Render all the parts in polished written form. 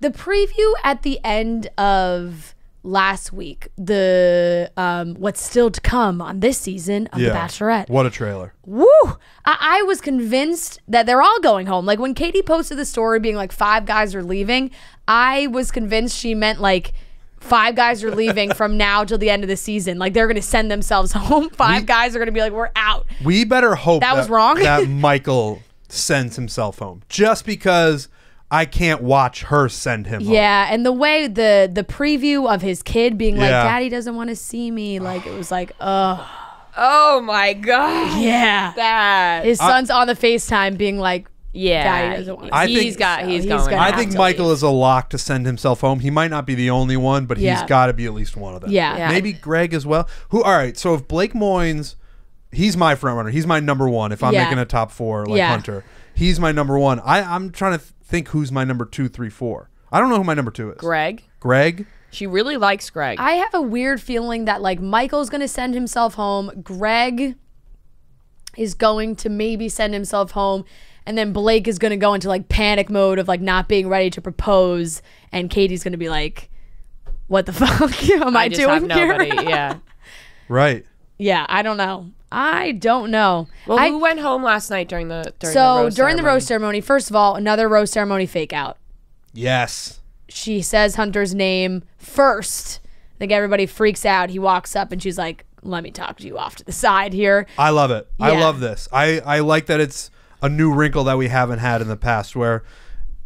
The preview at the end of last week, the what's still to come on this season of The Bachelorette. What a trailer. Woo! I was convinced that they're all going home. Like when Katie posted the story being like 5 guys are leaving, I was convinced she meant like 5 guys are leaving from now till the end of the season. Like they're going to send themselves home. 5 guys are going to be like, we're out. We better hope that was wrong. that Michael sends himself home. Just because I can't watch her send him home. Yeah, and the way the preview of his kid being like, Daddy doesn't want to see me. Like it was like, oh my God. Yeah. That. His son's on the FaceTime being like, yeah, Daddy doesn't want to see me. He's going. I think Michael is a lock to send himself home. He might not be the only one, but he's got to be at least one of them. Yeah. Maybe Greg as well. All right, so if Blake Moynes, he's my front runner. He's my number 1 if I'm making a top 4 like Hunter. He's my number 1. I'm trying to think who's my number 2, 3, 4. I don't know who my number 2 is. Greg? She really likes Greg. I have a weird feeling that like Michael's going to send himself home. Greg is going to maybe send himself home. And then Blake is going to go into like panic mode of like not being ready to propose. And Katie's going to be like, what the fuck am I doing here? Yeah. Right. Yeah, I don't know. Well, who went home last night during the rose ceremony? First of all, another rose ceremony fake out. Yes. She says Hunter's name first. I think everybody freaks out. He walks up and she's like, let me talk to you off to the side here. I love it. Yeah. I love this. I like that it's a new wrinkle that we haven't had in the past, where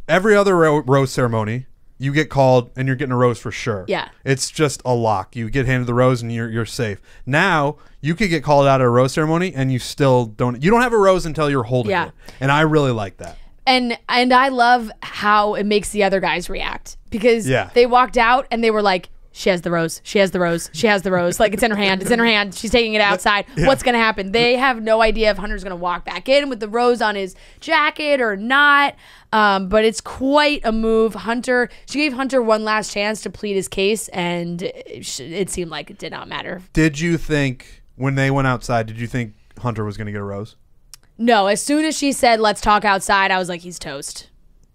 every other rose ceremony you get called and you're getting a rose for sure. Yeah. It's just a lock. You get handed the rose and you're safe. Now you could get called out at a rose ceremony and you still don't have a rose until you're holding it. And I really like that. And I love how it makes the other guys react, because they walked out and they were like, she has the rose. She has the rose. She has the rose. Like, it's in her hand. It's in her hand. She's taking it outside. Yeah. What's going to happen? They have no idea if Hunter's going to walk back in with the rose on his jacket or not. But it's quite a move. She gave Hunter one last chance to plead his case, and it seemed like it did not matter. Did you think, when they went outside, did you think Hunter was going to get a rose? No. As soon as she said, let's talk outside, I was like, he's toast.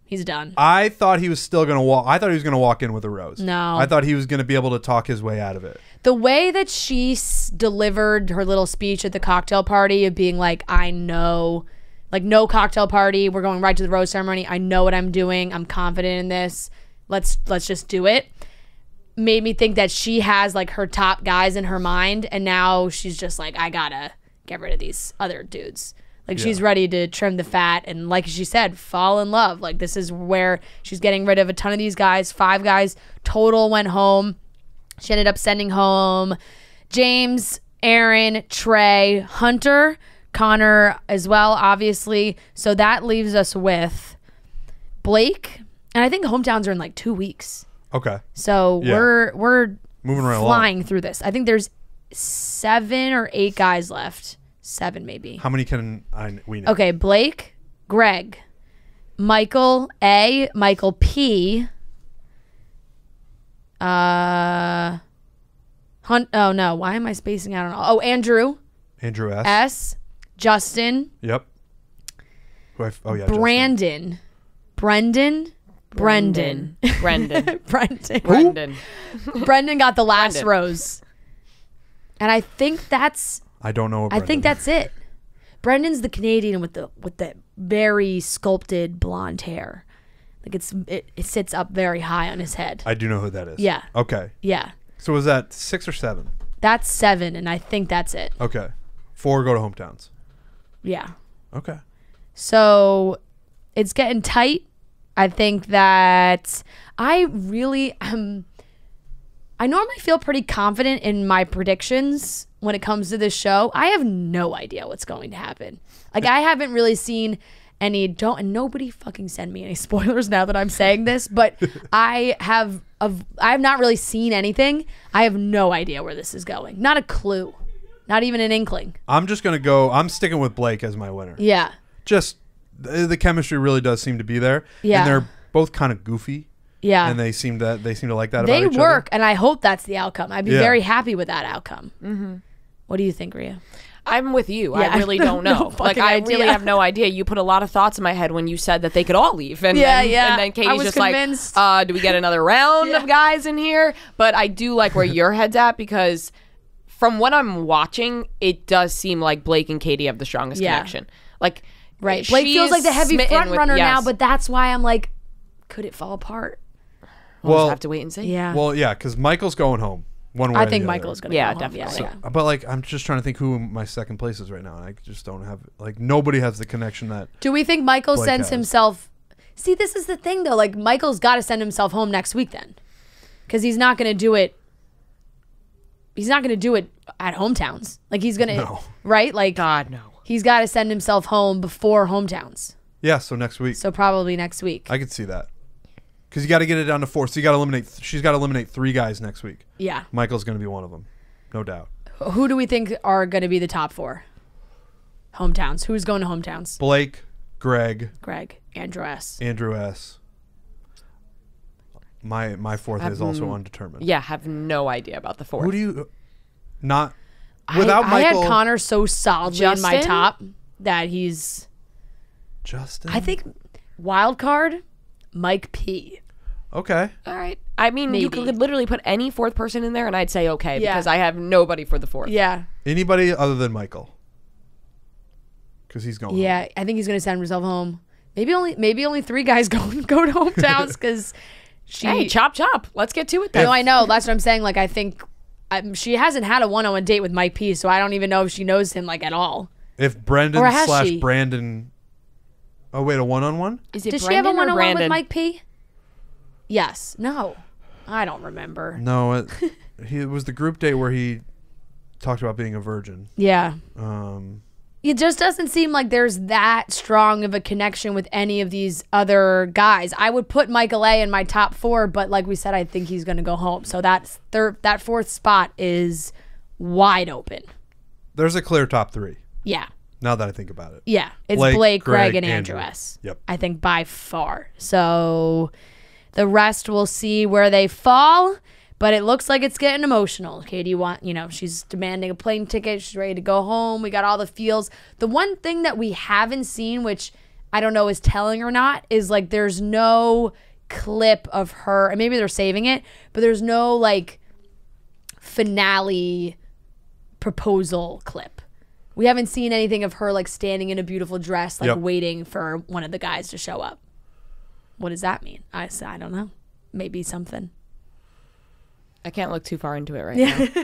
He's done. I thought he was still going to walk. I thought he was going to walk in with a rose. No. I thought he was going to be able to talk his way out of it. The way that she delivered her little speech at the cocktail party of being like, I know, like, no cocktail party. We're going right to the rose ceremony. I know what I'm doing. I'm confident in this. Let's just do it. Made me think that she has like her top guys in her mind. And now she's just like, I gotta get rid of these other dudes. Like, she's ready to trim the fat and, like she said, fall in love. Like, this is where she's getting rid of a ton of these guys. 5 guys total went home. She ended up sending home James, Aaron, Trey, Hunter, Connor as well, obviously. So that leaves us with Blake. And I think hometowns are in like 2 weeks. Okay. So we're moving right flying through this. I think there's 7 or 8 guys left. 7 maybe. How many can we know? Okay, Blake, Greg, Michael A, Michael P, Andrew why am I spacing out on all? Oh, Andrew S, Justin. Yep. Brandon. Brendan. Brendan got the last rose. And I think that's I don't know. I think that's it. Brendan's the Canadian with the very sculpted blonde hair. Like it sits up very high on his head. I do know who that is. Yeah. Okay. Yeah. So was that 6 or 7? That's 7, and I think that's it. Okay. 4 go to hometowns. Yeah. Okay. So it's getting tight. I think that I really I normally feel pretty confident in my predictions when it comes to this show. I have no idea what's going to happen. Like, I haven't really seen any, and nobody fucking send me any spoilers now that I'm saying this, but I have not really seen anything. I have no idea where this is going. Not a clue. Not even an inkling. I'm sticking with Blake as my winner. Yeah. Just the chemistry really does seem to be there. Yeah. And they're both kind of goofy. Yeah. And they seem to like that they about each work, other. and I hope that's the outcome. I'd be very happy with that outcome. Mm-hmm. What do you think, Rhea? I'm with you. I really don't know. Like, I really have no idea. You put a lot of thoughts in my head when you said that they could all leave. And then Katie's just convinced. Like, do we get another round of guys in here? But I do like where your head's at, because from what I'm watching, it does seem like Blake and Katie have the strongest connection. Like, right. Blake feels like the heavy front runner now, but that's why I'm like, could it fall apart? We'll just have to wait and see. Yeah. Well, yeah, because Michael's going home. One way I think Michael's going to go home. Definitely. Yeah. But like, I'm just trying to think who my second place is right now, and I just don't have, like, nobody has the connection that. Do we think Michael Blake sends has. himself? See, this is the thing though. Like, Michael's got to send himself home next week then, because he's not going to do it. He's not going to do it at hometowns. Like, he's going to, right? Like, God, no. He's got to send himself home before hometowns. Yeah, so next week. So probably next week. I could see that. Because you got to get it down to 4. So you got to eliminate. She's got to eliminate 3 guys next week. Yeah. Michael's going to be one of them, no doubt. Who do we think are going to be the top 4? Hometowns. Who's going to hometowns? Blake, Greg, Andrew S. My fourth is also undetermined. Yeah, have no idea about the 4th. Who do you not without I Michael? had Connor so solidly in my top that he's Justin. I think wild card Mike P. Okay. All right. I mean, you could literally put any 4th person in there, and I'd say okay, because I have nobody for the 4th. Yeah. Anybody other than Michael? Because he's going. Yeah, home. I think he's going to send himself home. Maybe only 3 guys go to hometowns because hey, chop. Let's get to it then. No, I know. That's what I'm saying. Like, I think she hasn't had a one-on-one date with Mike P, so I don't even know if she knows him like at all. If Brendan / Brandon. Oh wait, a one-on-one? Is it Did Brendan she have a or one-on-one Brandon? with Mike P? Yes. No. I don't remember. No, it was the group date where he talked about being a virgin. Yeah. It just doesn't seem like there's that strong of a connection with any of these other guys. I would put Michael A in my top 4, but like we said, I think he's going to go home. So that 4th spot is wide open. There's a clear top 3. Yeah. Now that I think about it. Yeah. It's Blake, Greg, and Andrew S. Yep. I think by far. So the rest we'll see where they fall, but it looks like it's getting emotional. Katie she's demanding a plane ticket. She's ready to go home. We got all the feels. The one thing that we haven't seen, which I don't know is telling or not, is like there's no clip of her, and maybe they're saving it, but there's no like finale proposal clip. We haven't seen anything of her like standing in a beautiful dress, like waiting for one of the guys to show up. What does that mean? I don't know. Maybe something. I can't look too far into it right now.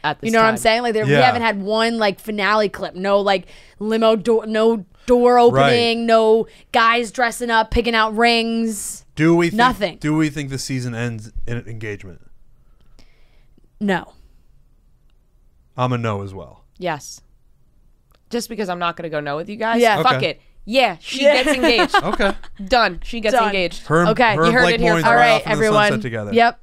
At this you know time. what I'm saying? Like we haven't had one like finale clip. No like limo door, no door opening, no guys dressing up, picking out rings. Nothing. Do we think the season ends in an engagement? No. I'm a no as well. Yes. Just because I'm not going to go no with you guys. Yeah. Fuck it. Yeah, she gets engaged. Okay. Done. She gets engaged. Her okay. and you heard Blake it here. Moynes All are right, off in the everyone. sunset together. Yep.